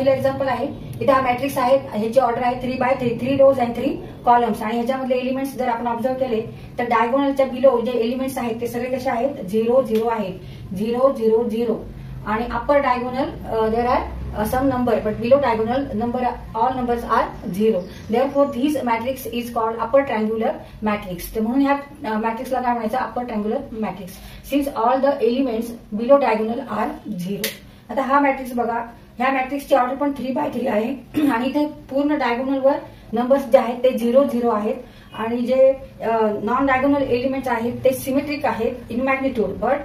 पहिलं एक्झाम्पल आहे. इथे हा मॅट्रिक्स आहे, ह्याची ऑर्डर आहे 3x3, 3 रोज अँड 3 कॉलम्स. आणि ह्याच्यामधले एलिमेंट्स जर आपण ऑब्झर्व केले तर डायगोनलच्या बिलो जे एलिमेंट्स आहेत ते सगळे कसे आहेत, 0 0 आहेत, 0 0 0. आणि upper diagonal there are some number, but below diagonal number, all numbers are 0. Therefore this matrix is called upper triangular matrix. तर म्हणून ह्या मॅट्रिक्सला काय म्हणायचं, upper triangular matrix, since all the elements below diagonal are 0. आता हा matrix बघा, ह्या मॅट्रिक्सची ऑर्डर पण 3x3 आहे आणि इथे पूर्ण डायगोनलवर नंबर्स जे आहेत ते 0 0 आहेत. आणि जे नॉन डायगोनल एलिमेंट्स आहेत ते सिमेट्रिक आहेत in magnitude, but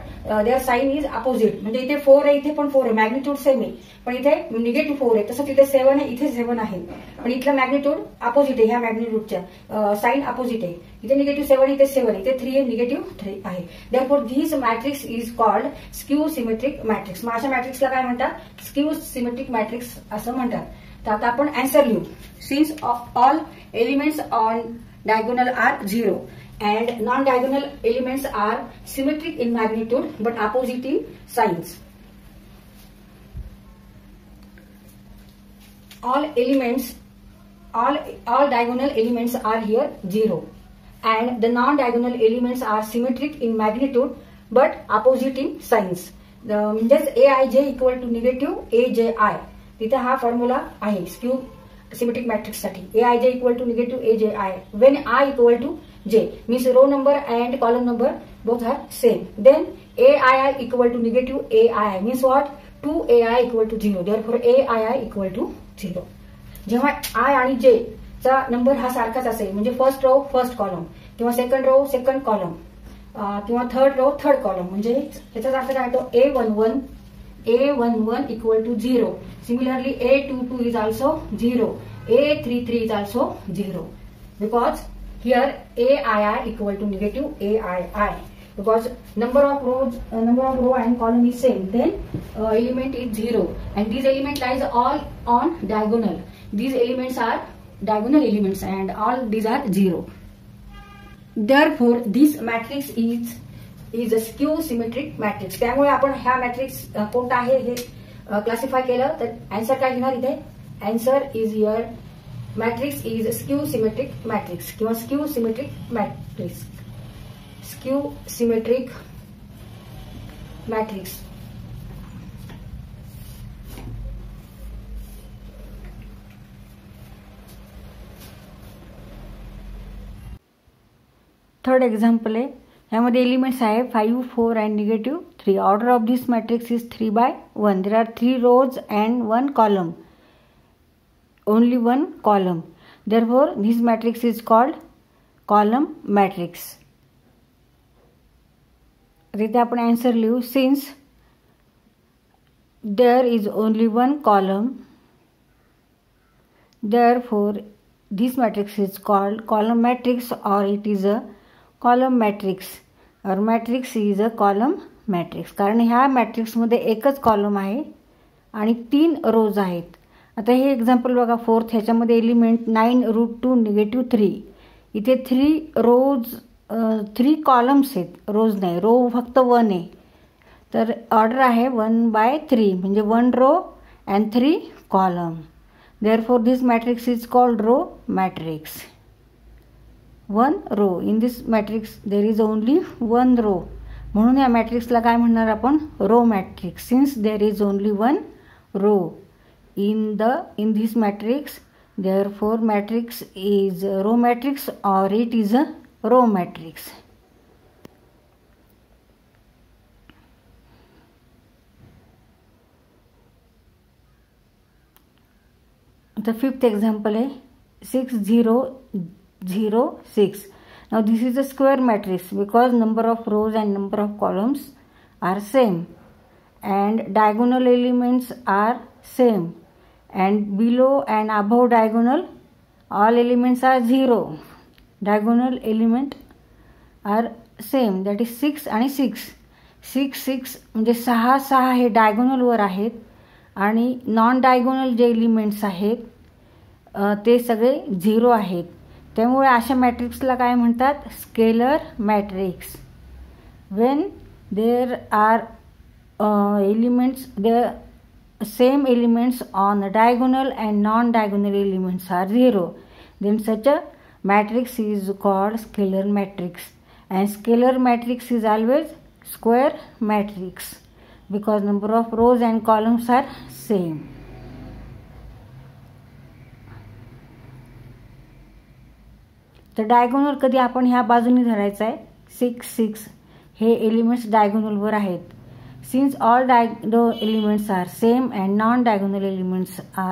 their sign is opposite. म्हणजे इथे 4 आहे, इथे पण 4 आहे, मॅग्निट्यूड सेम आहे, पण इथे निगेटिव्ह 4 आहे. तसंच इथे 7 आहे, इथे 7 आहे, पण इथलं मॅग्निट्यूड अपोजिट आहे. ह्या मॅग्निट्यूडच्या साइन अपोजिट आहे. इथे निगेटिव्ह 7, इथे 7, इथे 3 आहे, निगेटिव्ह 3 आहे. Therefore this matrix is called skew symmetric matrix. मग अशा मॅट्रिक्सला काय म्हणतात, स्क्यू सिमेट्रिक मॅट्रिक्स असं म्हणतात. तर आता आपण आन्सर लिहू. Since all elements on diagonal are 0 and non-diagonal elements are symmetric in magnitude but opposite in signs. All diagonal elements are here 0 and the non-diagonal elements are symmetric in magnitude but opposite in signs. म्हणजेच aij equal to negative aj. तिथे हा formula आहे skew symmetric matrix साठी. aij equal to negative aj when I equal to j means row number and column number both are same. Then aii equal to negative aii means what, 2ai equal to 0. Therefore aii equal to 0. जेव्हा i आणि j चा number हा सारखाच असेल, म्हणजे first row first column किंवा second row second column किंवा third row third column, म्हणजे याचा अर्थ काय होतो, a11 equal to 0. Similarly, a22 is also 0. a33 is also 0. Because here aii equal to negative aii. Because number of row and column is same. Then element is 0. And this element lies all on diagonal. These elements are diagonal elements and all these are 0. Therefore, this matrix is a skew symmetric matrix. त्यामुळे आपण ह्या matrix कोणता आहे हे classify केलं तर answer काय घेणार इथे, answer is here matrix is skew symmetric matrix किंवा skew symmetric matrix. Skew symmetric matrix. Third example आहे, ह्यामध्ये एलिमेंट्स आहे 5 4 and negative 3. Order of this matrix is 3x1. There are 3 rows and 1 column, only 1 column. Therefore this matrix is called column matrix. इथे आपण answer लिहू. Since there is only 1 column, therefore this matrix is called column matrix, or it is a column matrix, or matrix is a column matrix. कारण ह्या मॅट्रिक्समध्ये एकच column आहे आणि 3 रोज आहेत. आता हे एक्झाम्पल बघा, 4th ह्याच्यामध्ये एलिमेंट 9√2 निगेटिव्ह 3. इथे 3 रोज 3 कॉलम्स आहेत, रोज नाही, रो फक्त 1 आहे. तर ऑर्डर आहे 1/3 म्हणजे 1 row and 3 column. Therefore this matrix is called row matrix. 1 row in this matrix there is only 1 row, म्हणून या मॅट्रिक्सला काय म्हणणार आपण, row matrix. Since there is only 1 row in this matrix, therefore matrix is row matrix, or it is a row matrix. The fifth example is 6 0 0 6. Now this is a square matrix because number of rows and number of columns are same and diagonal elements are same, and below and above diagonal all elements are 0. Diagonal element are same, that is 6 आणि 6. 6 6 म्हणजे 6 6 हे diagonal वर आहेत आणि non diagonal जे elements आहेत ते सगळे 0 आहेत. त्यामुळे अशा मॅट्रिक्सला काय म्हणतात, scalar matrix. When there are elements same elements on the diagonal and non-diagonal elements are 0, then such a matrix is called scalar matrix. And scalar matrix is always square matrix because number of rows and columns are same. तर diagonal कधी आपण ह्या बाजूने धरायचा आहे 6 6 हे elements डायगोनलवर आहेत. Since all elements are same and non diagonal elements R